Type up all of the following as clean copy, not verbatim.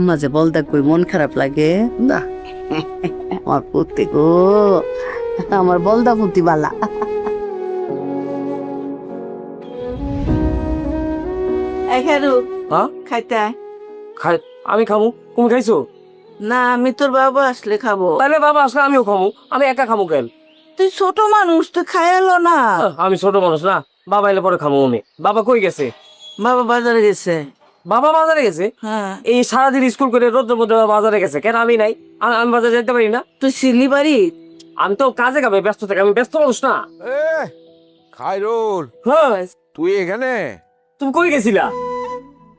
মাঝে বলদা কই মন খারাপ লাগে না আমার পুত্তি গো, আমার বলদা পুত্তি বালা। হ্যাঁ খাইতে আয়। আমি খামু, তুমি খাইছো? না, আমি তোর বাবা আসলে খাবো। তাহলে বাবা আসলে আমিও খামু, আমি একা খামু কেন? তুই ছোট মানুষ, তুই খাইলো না। আমি ছোট মানুষ না, বাবা এলে পরে খামু আমি। বাবা কই গেছে? বাবা বাজারে গেছে। বাবা বাজারে গেছে? হ্যাঁ। এই সারাদিন স্কুল করে রোদ্র মধ্যে বাজারে গেছে কেন? আমি নাই, আমি বাজারে যেতে পারি না? তুই ছিলি বাড়ি? আমি তো কাজে কামে ব্যস্ত থাকি, আমি ব্যস্ত মানুষ না। খায়রুল, হ্যাঁ, তুই এখানে তুমি কই গেছিলা?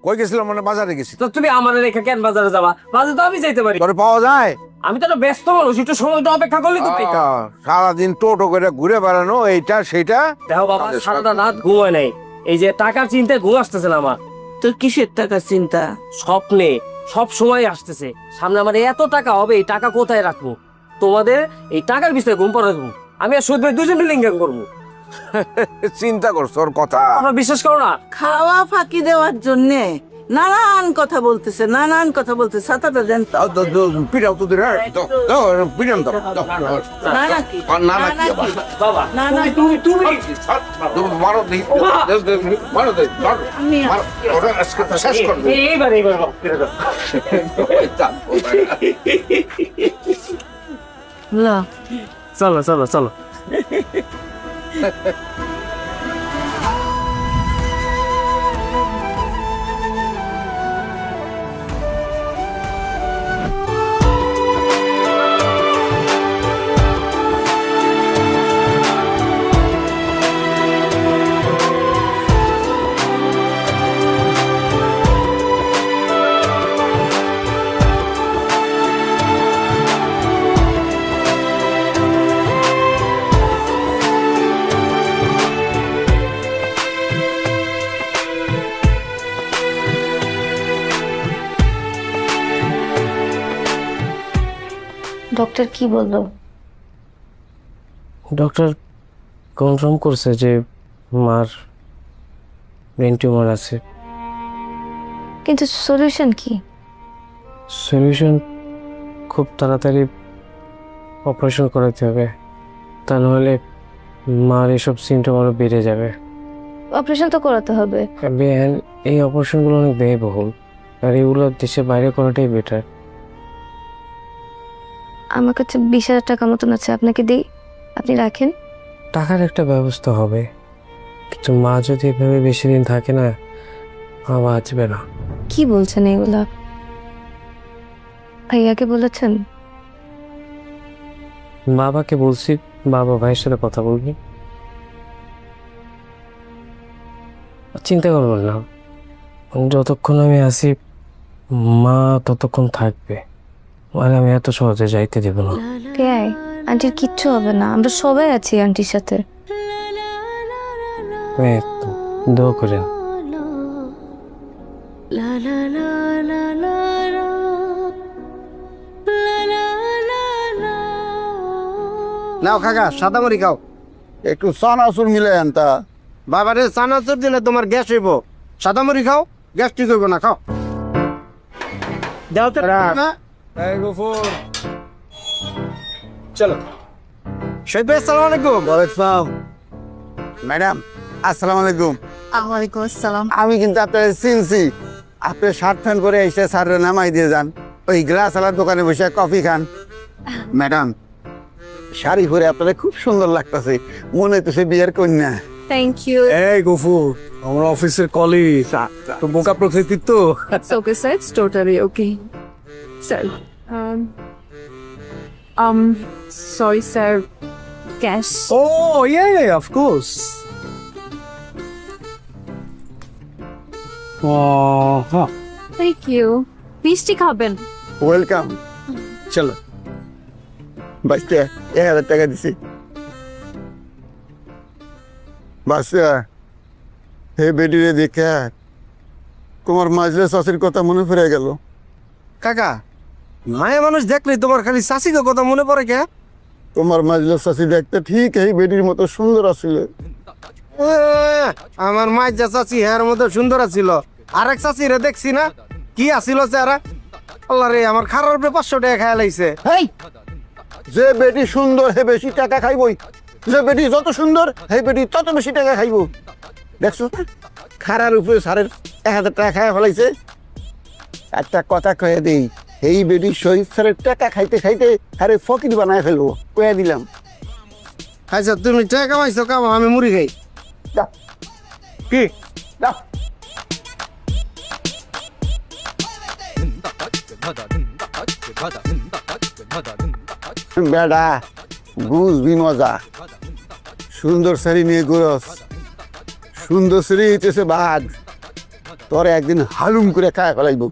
কই গেছিলাম? মানে বাজারে গেছি। তো তুমি আমার রেখে কেন বাজারে যাবা? বাজারে তো আমি যাইতে পারি। তোরে পাওয়া যায়? আমি তো একটা ব্যস্ত মানুষ, একটু সময়টা অপেক্ষা করলে তো পাই। সারাদিন টোটো করে ঘুরে বেড়ানো, এইটা সেটা। দেখো বাবা, সারাটা রাত ঘুমায় নাই, এই যে টাকার চিন্তায় ঘুম আসতেছে না আমার। তোর কিসের টাকার চিন্তা? স্বপ্নে সব সময় আসতেছে সামনে আমার এত টাকা হবে, এই টাকা কোথায় রাখবো? তোমাদের এই টাকার বিষয়ে ঘুম পড়া দেবো আমি, আর সুদ ভাই দুজন মিলে ইনকাম করবো। চিন্তা করছ ওর কথা? তোমরা বিশ্বাস করো না? খাওয়া ফাঁকি দেওয়ার জন্য নানান কথা বলতেছে, নানান কথা বলতেছে। ছাতাটা দেন তো। পিড়াও তোদের, পিড়াম দাও। না নাকি? না না কি আবার? বাবা, না, না, তুমি মারো দেখি, মারো দেখি, মারো। ওরা আজকে তো শেষ করবে। এইবার বাবা, ফিরে দাও। লা, চলো চলো চলো। ডক্টর কি বললো? ডক্টর কনফার্ম করছে যে মার ব্রেন টিউমার আছে। কিন্তু সলিউশন কি? সলিউশন খুব তাড়াতাড়ি অপারেশন করাতে হবে, তা নাহলে মার এসব সিমটম আরো বেড়ে যাবে। অপারেশন তো করাতে হবে। এই অপারেশনগুলো অনেক ব্যয়বহুল, আর এগুলো দেশের বাইরে করাটাই বেটার। আমার কাছে 20,000 টাকা মতন আছে, আপনাকে দিই, আপনি রাখেন। টাকার একটা ব্যবস্থা হবে, কিন্তু মা যদি এভাবে বেশি দিন থাকে না, মা বাঁচবে না। কি বলছেন এগুলা? ভাইয়াকে বলেছেন? বাবাকে বলছি, বাবা ভাইয়ের সাথে কথা বলবি। চিন্তা করবো না, যতক্ষণ আমি আছি মা ততক্ষণ থাকবে, মানে আমি এত সহজে যাইতে দেব না। পেয়াই, আন্টির কিচ্ছু হবে না, আমরা সবাই আছি আন্টির সাথে। দোয়া করেন। নাও কাকা, সাদা মুড়ি খাও। একটু চানাচুর মিলে আনতা। বাবারে চানাচুর দিলে তোমার গ্যাস হইব। সাদা মুড়ি খাও, গ্যাস ঠিক হইব না, খাও। দাও তো না। চলো। শহীদ ভাই, আসসালামু আলাইকুম। ম্যাডাম আসসালামু আলাইকুম। ওয়ালাইকুম আসসালাম। আমি কিন্তু আপনার চিনছি, আপনি শার্ট প্যান্ট পরে এসে স্যারের নামাই দিয়ে যান, ওই গ্লাস আলার দোকানে বসে কফি খান। ম্যাডাম শাড়ি পরে আপনারা খুব সুন্দর লাগতেছে, মনে হইতেছে বিয়ের কন্যা। Thank you. এই গফুর, আমার অফিসের কলিগ, তো বোকা প্রকৃতির তো। It's okay, sir. It's totally okay. Sir, sorry, sir. Cash. Oh, yeah, of course. Oh, Thank you. মিষ্টি খাবেন? ওয়েলকাম। চলো। বাচ্চা 1,000 টাকা দিছি। বাচ্চা হে বেডিরে দেখে তোমার মাজলে চাষির কথা মনে পড়ে গেল। কাকা, মায়া মানুষ দেখলে তোমার খালি চাষিকে কথা মনে পড়ে কে? তোমার মাজলে চাষি দেখতে ঠিক এই বেডির মতো সুন্দর আছিল। আমার মায়ের যা চাচি হের মতো সুন্দর আছিল, আরেক চাচিরে দেখছি না, কি আছিল চেহারা? আল্লাহ রে, আমার খারাপ 500 টাকা খেয়াল আইছে। হেই, যে বেটি সুন্দর হে বেশি টাকা খাইবই, যে বেটি যত সুন্দর হে বেটি তত বেশি টাকা খাইব। দেখছো না, খারার উপরে সারের 1000 টাকা খাইয়া ফেলাইছে। একটা কথা কয়ে দিই, এই বেটি শহীদ স্যারের টাকা খাইতে খাইতে আরে ফকির বানায় ফেলবো, কয়ে দিলাম। আচ্ছা তুমি টাকা কামাইছো, কামাও, আমি মুড়ি খাই। দাও। কি দাও। বেড়া বুঝবি মজা, সুন্দর শাড়ি নিয়ে ঘুরস, সুন্দর শাড়ি হইতেছে বাঘ, তোরে একদিন হালুম করে খায় ফেলাইব।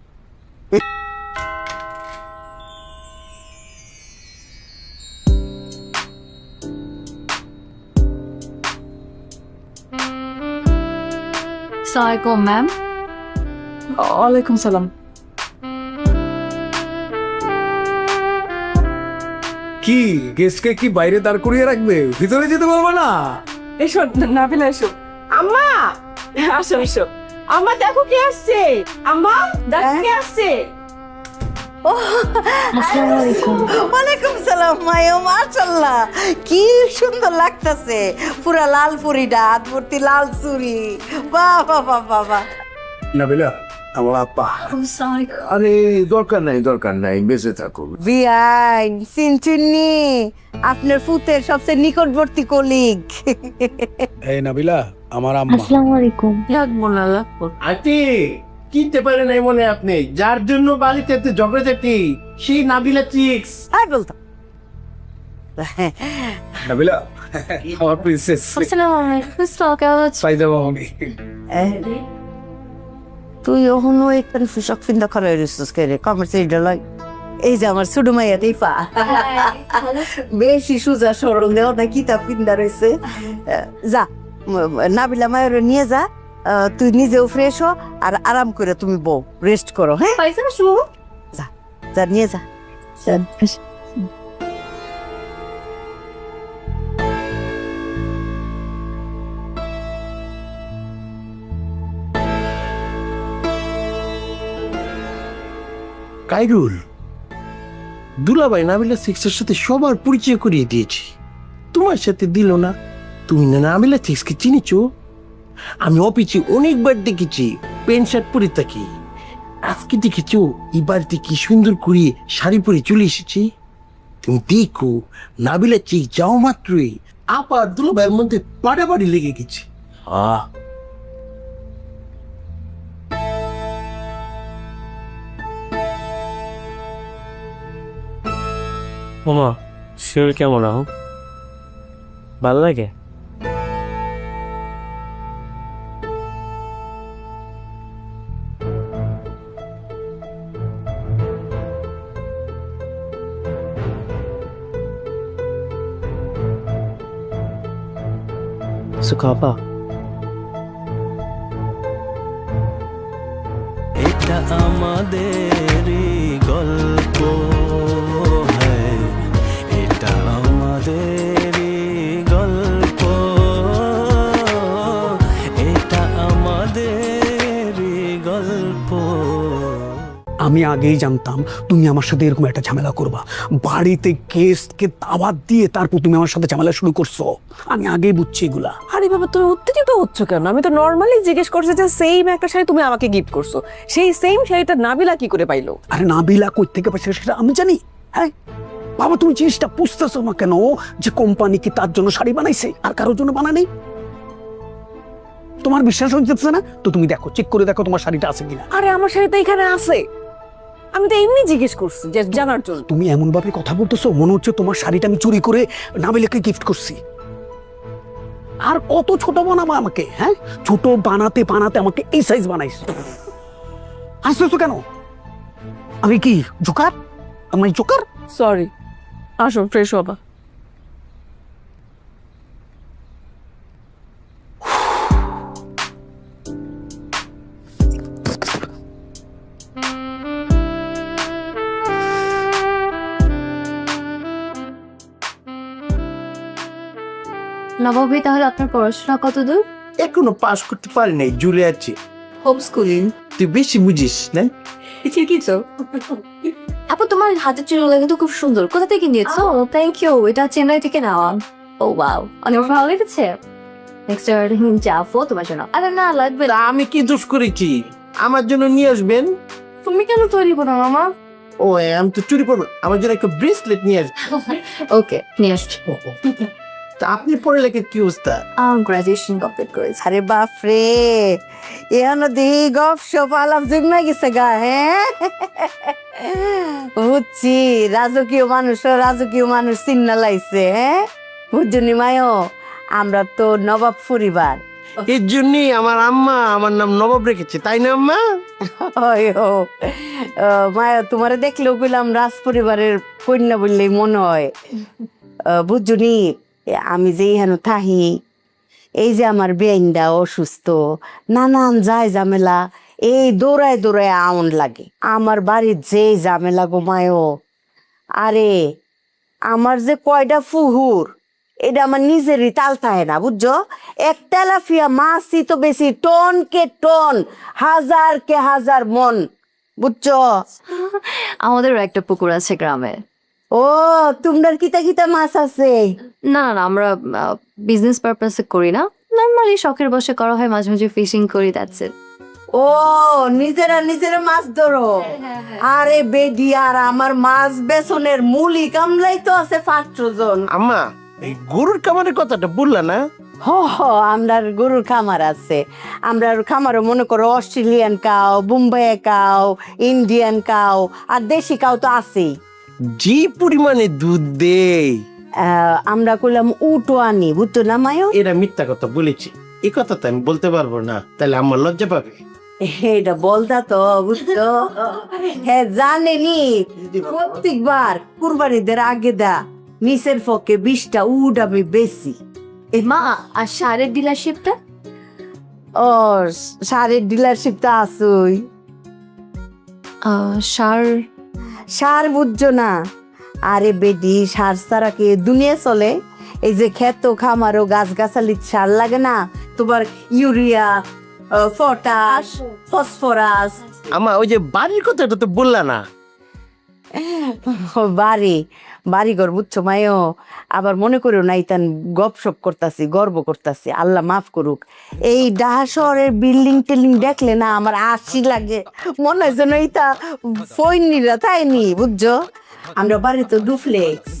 সালামালাইকুম ম্যাম। ওয়ালাইকুম সালাম। কি গেস্টকে কি বাইরে দাঁড় করিয়ে রাখবে, ভিতরে যেতে বলবে না? এসো নাবিলা এসো। আম্মা আসো এসো। আম্মা দেখো কে আসছে। আম্মা দেখো কে আসছে। ওয়ালাইকুম সালাম মায়ো, মাশাআল্লাহ কি সুন্দর লাগতাছে, পুরা লাল পুরিটা, হাত ভর্তি লাল চুরি, বাহ বাহ বাহ বাহ বাহ। নাবিলা, আমার আপা। আরে দরকার নাই, বেঁচে থাকো। বিআইন সিনচুন্নি, আপনার ফুতের সবচেয়ে নিকটবর্তী কলিগ। এই নাবিলা, আমার আম্মা। আসসালামু আলাইকুম। লাগবো না লাগবো। আন্টি, কিনতে পারে নাই মনে আপনি, যার জন্য বাড়িতে এত ঝগড়াঝাটি, সেই নাবিলা চিক্স। আর বলতো নাবিলা, আমার প্রিন্সেস। আসসালামু আলাইকুম। কেমন আছো? পাই যাবো আমি। তুই ওখানে একখান ফুসক ফিন্দা খরা রইছিস কে রে, কমার্সের ডালাই। এই যে আমার ছোট মাইয়া দেইফা, বেশি সুজা সরল দেওয়া না, কিতাব ফিন্দা রয়েছে। যা নাবিলা মায়ের নিয়ে যা, তুই নিজেও ফ্রেশ হ, আর আরাম করে তুমি বউ রেস্ট করো। হ্যাঁ পাইছো না শুভ? যা যা নিয়ে যা। কাইরুল, দুলাভাই নাবিলা সিক্সের সাথে সবার পরিচয় করিয়ে দিয়েছি, তোমার সাথে দিল না। তুমি না নাবিলা সিক্সকে চিনিছো? আমি অফিসে অনেকবার দেখেছি প্যান্ট শার্ট পরে থাকি। আজকে দেখেছো এই বাড়িতে কি সুন্দর করে শাড়ি পরে চলে এসেছি। তুমি দেখো, নাবিলা চিক যাও মাত্রই আবার দুলাভাইয়ের মধ্যে পাড়াবাড়ি লেগে গেছে। মামা, শরীর কেমন আহ? ভাল লাগে? কিছু খাবা? এটা আমাদের গল্প, এটা আমাদের গল্প, এটা আমাদের গল্প। আমি আগেই জানতাম তুমি আমার সাথে এরকম একটা ঝামেলা করবা, বাড়িতে গেস্টকে দাওয়াত দিয়ে তারপর তুমি আমার সাথে ঝামেলা শুরু করছো। আমি আগেই বুঝছি এগুলা। আরে বাবা তুমি উত্তেজিত হচ্ছ কেন? আমি তো নর্মালি জিজ্ঞেস করছি যে সেম একটা শাড়ি তুমি আমাকে গিফট করছো, সেই সেম শাড়িটা নাবিলা কি করে পাইলো? আরে নাবিলা কই থেকে পাইছে সেটা আমি জানি। হ্যাঁ বাবা, তুমি জিনিসটা বুঝতেছো না কেন যে কোম্পানি কি তার জন্য শাড়ি বানাইছে আর কারোর জন্য বানায়নি? তোমার বিশ্বাস হচ্ছে না তো তুমি দেখো, চেক করে দেখো তোমার শাড়িটা আছে কিনা। আরে আমার শাড়ি তো এখানে আছে, আমি তো এমনি জিজ্ঞেস করছি যে জানার জন্য। তুমি এমন ভাবে কথা বলতেছো মনে হচ্ছে তোমার শাড়িটা আমি চুরি করে নাবিলাকে গিফট করছি। আর কত ছোট বানাবো আমাকে? হ্যাঁ, ছোট বানাতে বানাতে আমাকে এই সাইজ বানাইছো। হাসতেছো কেন? আমি কি জোকার? আমি জোকার? সরি, আসো ফ্রেশ হবা। নবাব ভাই, তাহলে আপনার পড়াশোনা কত দূর? এখনো পাস করতে পারি নাই, জুড়ে আছে। Home schooling. তুই বেশি বুঝিস না। ঠিকই তো। আপু তোমার হাতের চুলগুলো কিন্তু খুব সুন্দর, কোথা থেকে নিয়েছো? থ্যাংক ইউ, এটা চেন্নাই থেকে নেওয়া। ও ওয়াও, অনেক ভালো লেগেছে। নেক্সট যাবো তোমার জন্য। আরে না লাগবে তা না। আমি কি দোষ করেছি? আমার জন্য নিয়ে আসবেন। তুমি কেন তৈরি করো মামা? ও আমি তো চুরি করবো, আমার জন্য একটা ব্রেসলেট নিয়ে আসবেন। ওকে, নিয়ে আসছি। তা আপনি পড়ালেখার কি অবস্থা? গ্রাজুয়েশন কমপ্লিট করেছি। আরে বাপ রে, এখানে দেখি গপ সপ আলাপ জমে গেছে গা। হ্যাঁ, বুঝছি, রাজকীয় মানুষ চিন্না লাইছে। হ্যাঁ, বুঝছনি মায়ো, আমরা তো নবাব পরিবার। এর জন্যই আমার আম্মা আমার নাম নবাব রেখেছে, তাই না আম্মা? মায়া, তোমারে দেখলেও কইলাম রাজ পরিবারের কন্যা বললেই মনে হয়। বুঝছনি, আমি যে এখানে থাহি, এই যে আমার বেইনটা অসুস্থ, নানান যায় ঝামেলা, এই দৌড়ায় দৌড়ায় আউন লাগে। আমার বাড়ির যে ঝামেলা গো মায়ো, আরে আমার যে কয়টা ফুহুর, এটা আমার নিজেরই তাল থাকে না, বুঝছো? এক তেলাপিয়া মাছই তো বেশি, টন কে টন, হাজার কে হাজার মন, বুঝছো? আমাদেরও একটা পুকুর আছে গ্রামে। ও, তোমরা কিতা কিতা মাছ আছে? না না, আমরা বিজনেস পারপাসে করি না, নর্মালি শখের বসে করা হয়, মাঝে মাঝে ফিশিং করি, দ্যাটস ইট। ও, নিজেরা মাছ ধরো? আরে বেডি, আর আমার মাছ বেসনের মুলি কামলাই তো আছে 5 জন। আম্মা, এই গরুর কামারের কথাটা বললা না? আমরার গরুর খামার আছে। আমরার খামারও মনে করো Australian cow, Bombay cow, Indian cow, আর দেশি কাউ তো আছেই। যে পরিমাণে দুধ দেয়, আমরা করলাম উটো আনি, বুঝতো না মায়ো? এরা মিথ্যা কথা বলেছে, এই কথা তো আমি বলতে পারবো না, তাহলে আমার লজ্জা পাবে। এটা বলতা তো, বুঝতো? হ্যাঁ, জানেনি প্রত্যেকবার কুরবানিদের আগে দা নিচের পক্ষে 20টা উট আমি বেশি। মা, আর সারের ডিলারশিপটা? ও, সারের ডিলারশিপটা আসুই। সার? সার বুঝছো না? আরে বেডি, সার ছাড়া কি দুনিয়া চলে? এই যে ক্ষেত খামারও গাছ গাছালি সার লাগে না তোমার? Urea, potash, phosphorus. আমা, ওই যে বাড়ির কথাটা তো বললা না। বাড়ি ঘর বুঝছো মায়ো, আবার মনে করো না ইতান গপসপ করতাছি, গর্ব করতাছি, আল্লাহ মাফ করুক। এই ঢাকা শহরের বিল্ডিং টিল্ডিং দেখলে না আমার আশি লাগে, মনে হয় যেন ইতা ফইনিরা তাইনি, বুঝছো? আমরা বাড়ি তো ডুপ্লেক্স।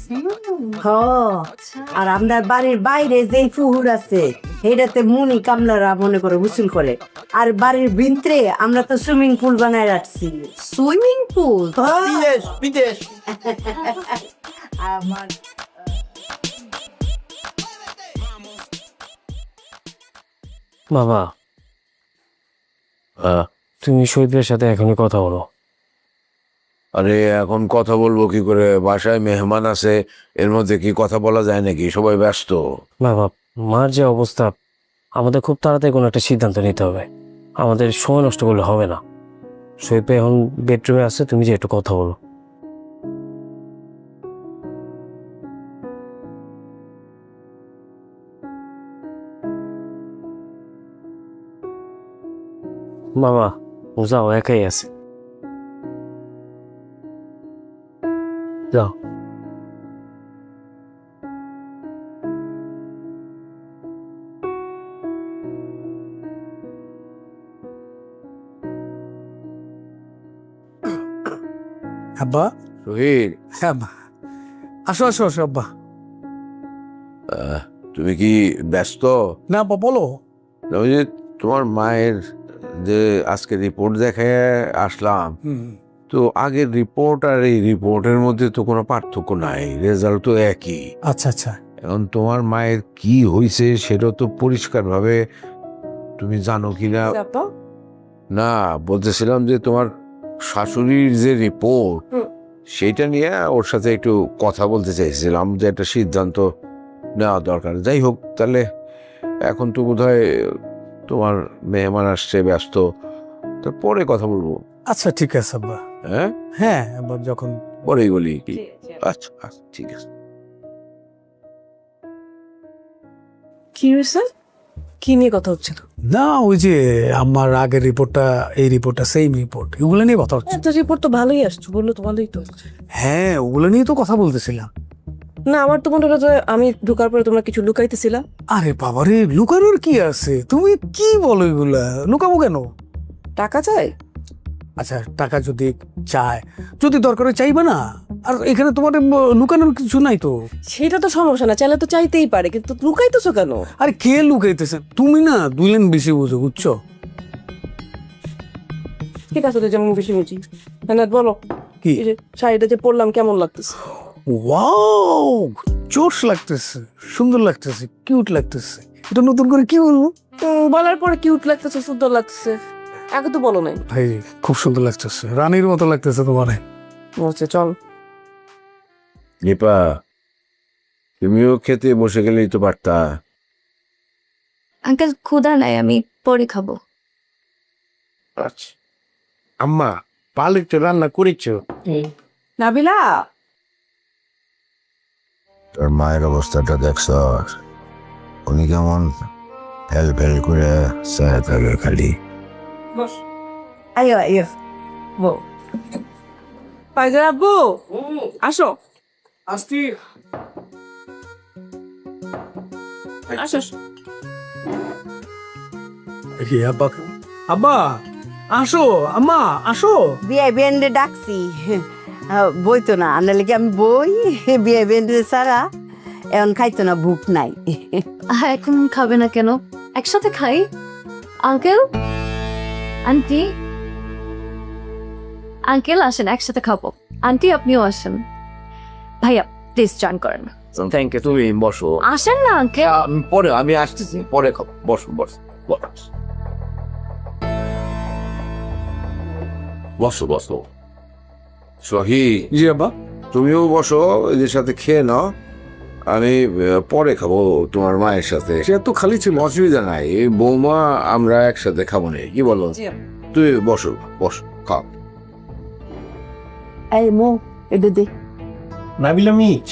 আর আমরা বাড়ির বাইরে যে পুকুর আছে এটাতে মুনি কামলারা মনে করে গোসল করে, আর বাড়ির ভিতরে আমরা তো সুইমিং পুল বানায় রাখছি। Swimming pool? বিদেশ বিদেশ। আমার বাবা, তুমি শহীদের সাথে এখনই কথা বলো। আরে এখন কথা বলবো কি করে? বাসায় মেহমান আছে, এর মধ্যে কি কথা বলা যায় নাকি? সবাই ব্যস্ত। বাবা, মার যে অবস্থা, আমাদের খুব তাড়াতাড়ি কোনো একটা সিদ্ধান্ত নিতে হবে, আমাদের সময় নষ্ট করলে হবে না। শহীদ ভাই এখন বেডরুমে আছে, তুমি যে একটু কথা বলো। বাবা, যাও, একাই আছে, যাও। আব্বা, রোহিত, হ্যাঁ আব্বা, আসো আসো আসো আব্বা। তুমি কি ব্যস্ত? না আব্বা, বলো। না, ওই যে তোমার মায়ের যে আজকে রিপোর্ট দেখে আসলাম, তো আগের রিপোর্ট আর এই রিপোর্টের মধ্যে তো কোনো পার্থক্য নাই, রেজাল্ট তো একই। আচ্ছা আচ্ছা। এখন তোমার মায়ের কি হয়েছে সেটা তো পরিষ্কারভাবে তুমি জানো কিনা। না, বলতেছিলাম যে তোমার শাশুড়ির যে রিপোর্ট, সেইটা নিয়ে ওর সাথে একটু কথা বলতে চাইছিলাম, যে একটা সিদ্ধান্ত নেওয়া দরকার। যাই হোক, তাহলে এখন তো বোধহয় তোমার মেহমান আসছে, ব্যস্ত, পরে কথা বলবো। আচ্ছা ঠিক আছে আব্বা। হ্যাঁ হ্যাঁ আব্বা, যখন পরেই বলি কি? আচ্ছা আচ্ছা, ঠিক আছে। কি হয়েছে? কি নিয়ে কথা হচ্ছিল? না ওই যে আমার আগের রিপোর্টটা এই রিপোর্টটা সেম রিপোর্ট, এগুলো নিয়ে কথা হচ্ছে। একটা রিপোর্ট তো ভালোই আসছে, বললো তো ভালোই তো। হ্যাঁ ওগুলো নিয়ে তো কথা বলতেছিলাম। না আমার তো মনে হলো যে আমি ঢোকার পরে তোমরা কিছু লুকাইতেছিলা। আরে বাবারে, লুকানোর কি আছে? তুমি কি বলো এগুলা? লুকাবো কেন? টাকা চাই? আচ্ছা টাকা যদি চায়, যদি দরকারে চাইবে না, আর এখানে তোমার লুকানোর কিছু নাই তো। সেটা তো সমস্যা না, চাইলে তো চাইতেই পারে, কিন্তু লুকাইতেছো কেন? আরে কে লুকাইতেছে? তুমি না 2 লাইন বেশি বুঝো, বুঝছো? ঠিক আছে, যেমন বেশি বুঝি। বলো কি? এই যে শাড়িটা যে পরলাম কেমন লাগতেছে? ওয়াও, জোশ লাগতেছে, সুন্দর লাগতেছে, কিউট লাগতেছে। এটা নতুন করে কি বলবো? বলার পরে কিউট লাগতেছে, সুন্দর লাগতেছে, আগে তো বলো নাই। ভাই খুব সুন্দর লাগতেছে, রানীর মতো লাগতেছে তোমার। বলছে চল। নিপা, তুমিও খেতে বসে গেলেই তো পারতা। আঙ্কেল ক্ষুধা নাই, আমি পরে খাবো। আচ্ছা আম্মা, ভালোই তো রান্না করেছো। নাবিলা, তোর মায়ের অবস্থাটা দেখছ? উনি কেমন ফেল ফেল করে চায় থাকে খালি। আইও আইও বউ। পাইজার আব্বু আসো। আসছি। আসো। আব্বা, আব্বা আসো, আম্মা আসো। বিয়ে বেন্ডে ডাকছি, বই তো না আনালে কি আমি বই? বিয়ে বেন্ডে সারা এখন খাইতো না, ভুক নাই। এখন খাবে না কেন? একসাথে খাই। আঙ্কেল, আন্টি, আঙ্কেল আসেন, একসাথে খাবো। আন্টি আপনিও আসেন। ভাইয়া প্লিজ জয়েন করেন। থ্যাংক ইউ, তুমি বসো। আসেন না আঙ্কেল। পরে আমি আসতেছি, পরে খাবো। বসো বসো বসো বসো। সহি, জি আব্বা। তুমিও বসো, এদের সাথে খেয়ে নাও। আমি পরে খাবো তোমার মায়ের সাথে। সে তো খালি ছিল, অসুবিধা নাই। এই বৌমা আমরা একসাথে খাবো না, কি বলো? তুই বসো বসো, খাও। এই মো এটা দে। নাবিলা মিচ,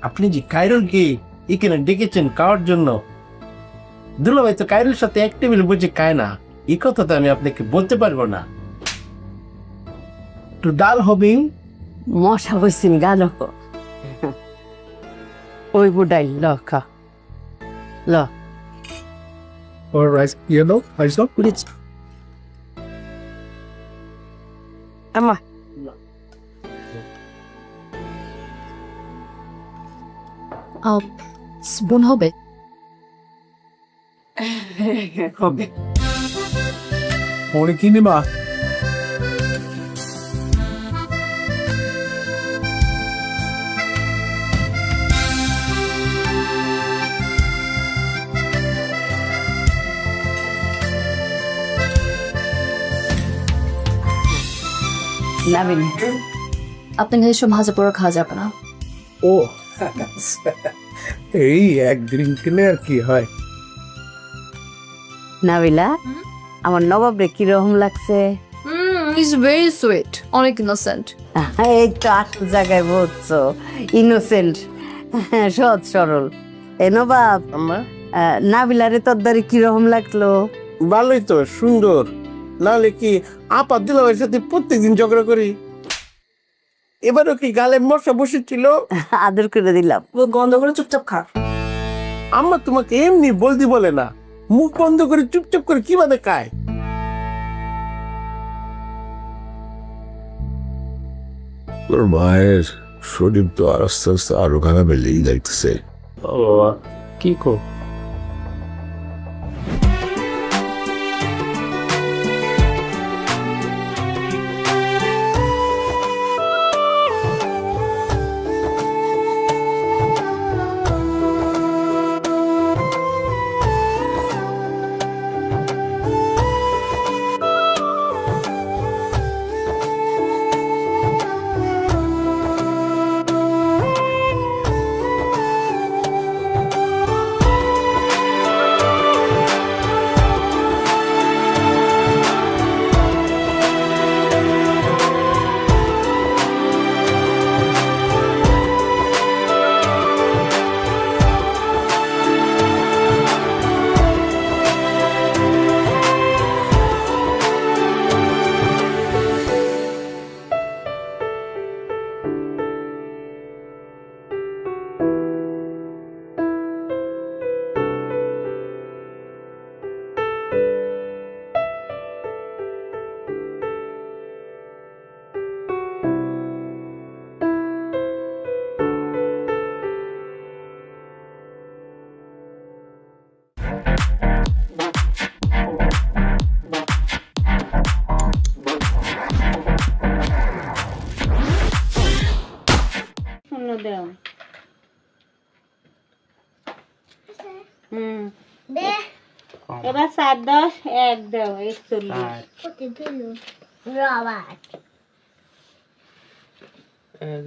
আপনি যে কাইরুলকে এখানে ডেকেছেন খাওয়ার জন্য, দুলাভাই তো কাইরুল সাথে এক টেবিল বসে খায় না, এই কথা তো আমি আপনাকে বলতে পারবো না। তো ডাল হবে, মশা বসছেন গাল ওই বুডাই ল খা ল। Or rice, you know, rice not good. আম্মা বোন হবে। হবে। ওরে কি নিবা? নাবিন আপনার কাছে সব ভাজা পোড়া খাওয়া যাবে না। ও এই একদিন কিনে আর কি হয়। নাবিলা, আমার নবাব রে কিরকম লাগছে? ইজ ভেরি সুইট, অনেক ইনোসেন্ট। এই তো আসল জায়গায় বলছো, ইনোসেন্ট, সহজ সরল। এ নবাব, আম্মা নাবিলারে তোর দ্বারে কিরকম লাগলো? ভালোই তো, সুন্দর। নাহলে কি আপা দুলাভাইয়ের সাথে প্রত্যেকদিন ঝগড়া করি? এবারও কি গালে মশা বসেছিল? আদর করে দিলাম। গন্ধ করে চুপচাপ খা। আম্মা তোমাকে এমনি বলদি বলে না, মুখ বন্ধ করে চুপচাপ করে কিভাবে খায়? তোর মায়ের শরীর তো আস্তে আস্তে আরো খারাপ বেলেই যাইতেছে। কি কো? দাও এবার 7 10 1 দাও 41 1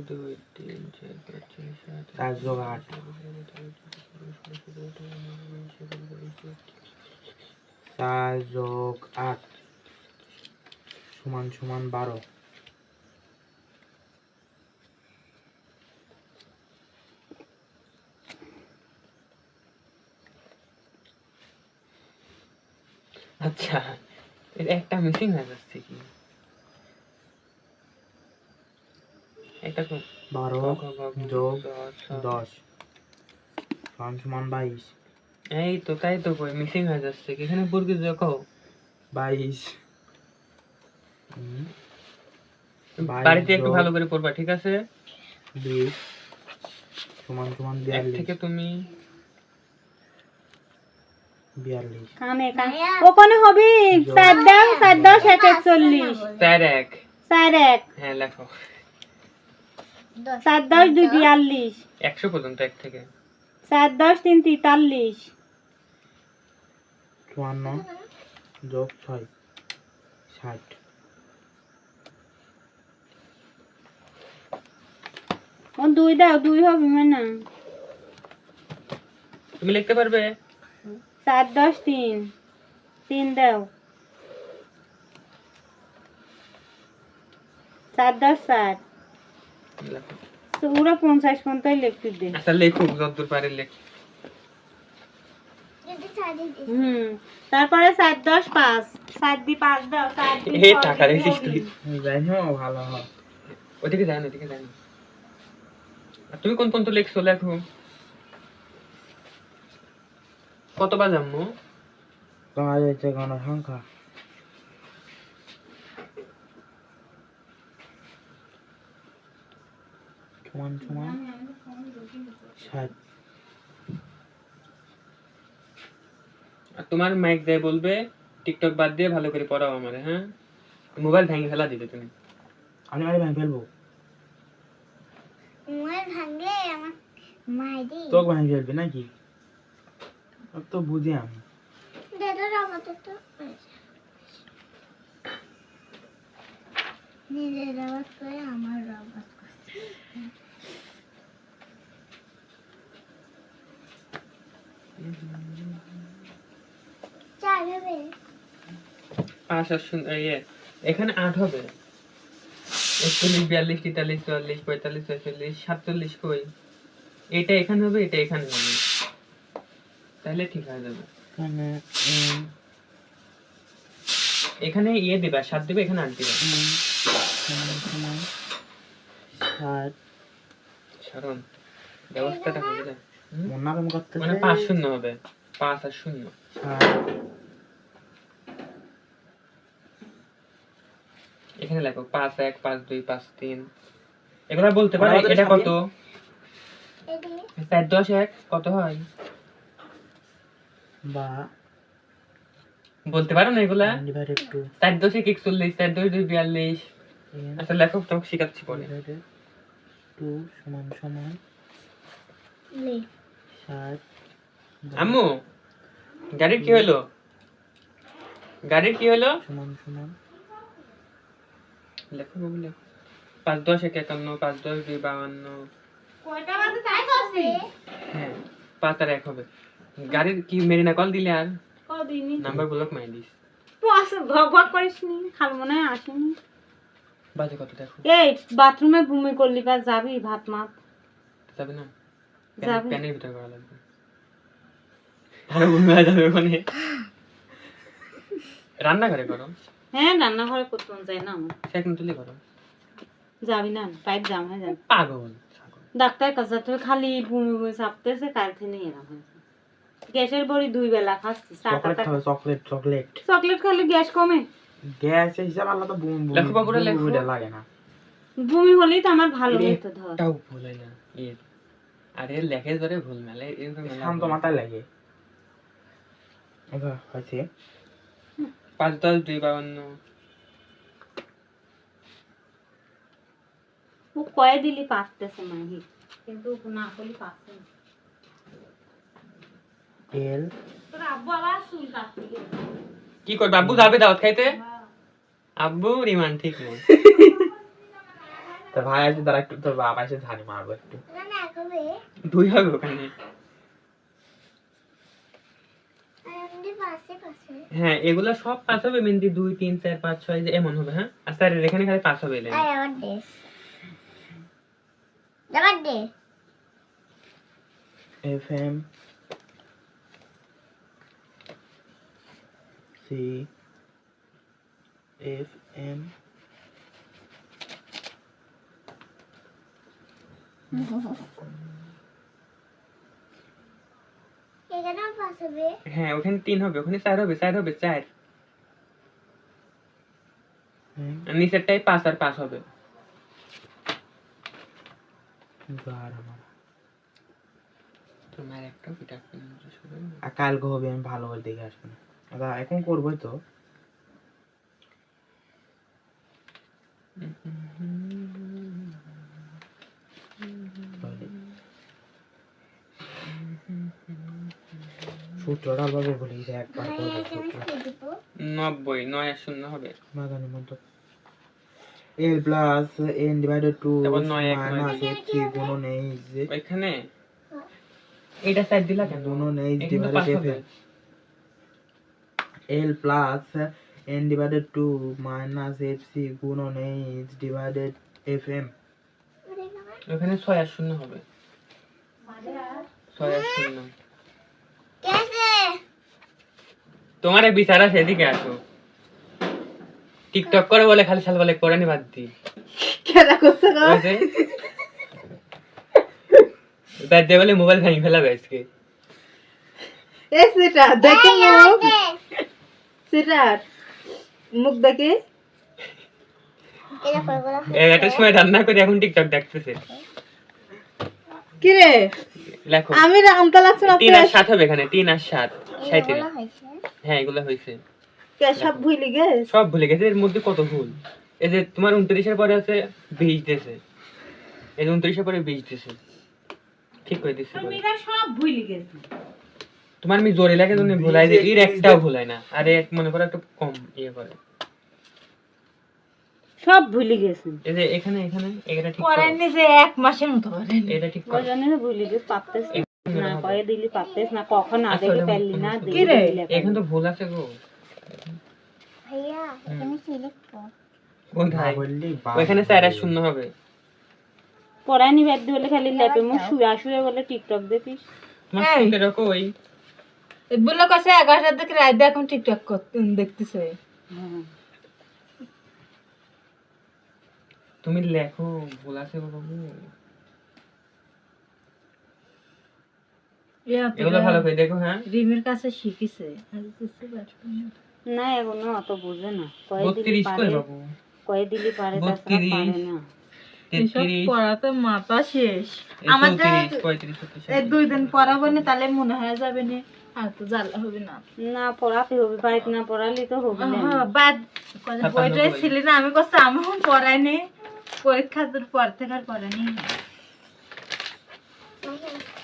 2 3 4 5 6 7 8 4 যোগ 8 সমান সমান 12। আচ্ছা এর একটা মিসিং হয়ে যাচ্ছে কি এটা 12 যোগ 10 সমান সমান 22। এই তো তাই তো কই মিসিং হয়ে যাচ্ছে এখানে পুরকি দেখো 22। বাড়িতে একটু ভালো করে পড়বা ঠিক আছে। 20 সমান সমান 42 থেকে তুমি 42 কানে কানে ওখানে হবে 7 দাও 7 10 41 4 1 4 1 হ্যাঁ লেখো 7 10 2 42 100 পর্যন্ত এক থেকে 7 10 3 43 54 যোগ 6 60। ও 2 দাও 2 হবে মানে তুমি লিখতে পারবে 7 10 3 3 দাও 7 10 7 লেখো পুরো 50 পর্যন্ত লিখতে দে আচ্ছা লেখো যতদূর পারে লেখ। তারপরে 7 10 5 7 দি 5 দাও 7 দি এই টাকা রেখেছিস তুই জানো ভালো হয় ওদিকে যাই না ওদিকে যাই না। আর তুমি কোন পর্যন্ত লিখছো লেখো কতবার জানবো তোমার হচ্ছে কোন সংখ্যা সমান সমান 60। আর তোমার মাইক দিয়ে বলবে টিকটক বাদ দিয়ে ভালো করে পড়াও আমারে হ্যাঁ মোবাইল ভেঙে ফেলা দিবে তুমি। আমি ভেঙে ফেলবো মোবাইল ভাঙলে আমার মাইরি তো ভেঙে ফেলবে নাকি তো বুঝি আমি দাদা আমাদের তো নিজের আওয়াজ করে আমার আওয়াজ করছে চালাবে 5 আর 0 এখানে 8 হবে 41 42 43 44 45 46 47 কই এটা এখানে হবে এটা এখানে হবে তাহলে ঠিক হয়ে যাবে। এখানে দিবা 7 দিবে এখানে 8 দিবা সারণ ব্যবস্থাটা হয়ে যায় মানে 5 0 হবে 5 আর 0 এখানে লেখো 5 1 5 2 5 3 এগুলা বলতে পারো এটা কত 7 10 1 কত হয় বা বলতে পারো না এগুলা 7 10 1 41 7 2 2 42। আচ্ছা লেখো তোমাকে শেখাচ্ছি পরে 2 সমান সমান লে 7। আম্মু গাড়ির কি হলো সমান সমান লেখো বাবু লেখো 5 10 1 51 5 10 2 52 কয়টা বাজে তাই করছি হ্যাঁ 5 আর 1 হবে। গাড়ির কি মেরিনা কল দিলে আর কদিনই নাম্বার ব্লক মাই দিস পাস ভগ ভগ করিসনি খাল মনে হয় আসেনি বাজে কত দেখো এই বাথরুমে ভূমি করলি বা যাবি ভাত মাত যাবে না যাবে। প্যানের ভিতর করা লাগবে আর ভূমি হয়ে যাবে ওখানে রান্নাঘরে করো হ্যাঁ রান্নাঘরে করতে মন যায় না আমার সেখানে তুলে করো যাবি না পাইপ জাম হয়ে যাবে পাগল ডাক্তার কাছে তো খালি বমি বমি চাপতেছে কাল থেকে এরকম হয়েছে গ্যাসের বড়ি 2 বেলা খাচ্ছি চকলেট চকলেট খেলে গ্যাস কমে গ্যাস হিসাব আল্লাহ তো বুম বুম লেখো বাবুরা লেখো লাগে না বমি হলেই তো আমার ভালো হতো ধর তাও ভুল হয় না আরে লেখে ধরে ভুল মেলে এরকম শান্ত মাথায় লাগে এবার হয়েছে 5 10 2 52 ও কয়ে দিলি পারতেছে মাহি কিন্তু না করলে পাচ্ছে না। এল তোর আব্বু আবার চুল কাটতে গেছে। কি করবে আব্বু যাবে দাওয়াত খাইতে? আব্বু রিমান ঠিক নেই। তো ভাই আছে তারা একটু তোর বাবা এসে ঝাড়ি মারবো একটু না কবে দুই হবে ওখানে। আমি পাশে পাশে হ্যাঁ এগুলা সব পাস হবে মেহেন্দি 2 3 4 5 6 যে এমন হবে। হ্যাঁ আর স্যার এখানে খালি পাস হবে এলেন। আই আবার দে দাবার দে FM C FM এখানে পাস হবে হ্যাঁ ওখানে 3 হবে ওখানে 4 হবে 4 হবে 4 আর নিচেরটাই 5 আর 5 হবে। তোমার একটা পিটা আর কালকে হবে আমি ভালো করে দেখে আসবো না আচ্ছা এখন করবো তো সূত্রটা ভাবে বলি যে একবার ভাই এখানে কি দিব 90 9 আর 0 হবে। মাদানের মতো L plus N divided 2 তারপর 9 1 minus X গুণন H ওইখানে এটা সাইড দিলা কেন? গুণন H এটা কিন্তু পাস divided হবে। F L plus N divided 2 minus FC গুণন H divided FM ওখানে 6 আর 0 হবে। 6 আর 0 কেসে তোমারে বিচারা সেদিকে আসো। টিকটক করে বলে খালি সাল বলে কোরআনি বাদ দি কেডা করছে গো তাই যে বলে মোবাইল ভাঙি ফেলাবে আজকে। এই সেটা দেখে মুখ সেটা মুখ দেখে এটা করব একটা সময় রান্না করে এখন টিকটক দেখতেছে। কি রে লেখো আমি রামতা লাগছে না 3 আর 7 হবে এখানে 3 আর 7 37। হইছে হ্যাঁ এগুলো হইছে কে সব ভুলি গে সব ভুলে গেছে। এর মধ্যে কত ভুল এই যে তোমার 29 এর পরে আছে 20 দিয়েছে এই যে 29 এর পরে 20 দিয়েছে ঠিক করে দিয়েছে। মেয়েরা সব ভুলে গেছে। তোমার আমি জোরে লাগে তুমি ভুলাই দিই এর একটাও ভুলাই না। আরে এক মনে করো একটু কম ইয়ে করে সব ভুলে গেছে। এই যে এখানে এখানে এটা ঠিক করো করেননি যে এক মাসের মতো করেন এটা ঠিক করো। ওই জন্য ভুলে গেছে পারতেছ না কয়ে দিলি পারতেছ না কখন না দেখে পারলি না কি রে এখানে তো ভুল আছে গো ভাইয়া এখানে কি লিখবো কোথায় ওখানে 4 আর 0 হবে। পড়ানি বাদ বলে খালি ল্যাপে মুখ শুয়ে শুয়ে বলে টিকটক দেখিস। তোমার শুনতে রাখো ওই বললো কাছে 11টার দিকে রাত দিয়ে এখন টিকটক দেখতেছে তুমি লেখো ভুল আছে গো বাবু এগুলো ভালো করে দেখো। হ্যাঁ রিমির কাছে শিখিছে না এগুলো অত বোঝে না 32 কই বাবু কয়ে দিলি পারে তাছাড়া পারে না। 33 পড়াতে মাথা শেষ আমাদের 35 এই 2 দিন পড়াবো না তাহলে মনে হয় যাবে না আর তো জ্বালা হবে না না পড়াতে হবে বাড়িতে না পড়ালে তো হবে না। হ্যাঁ বাদ বইটাই ছিল না আমি কষ্ট আমি পড়াইনি পরীক্ষার পর থেকে আর পড়াইনি ভাইয়া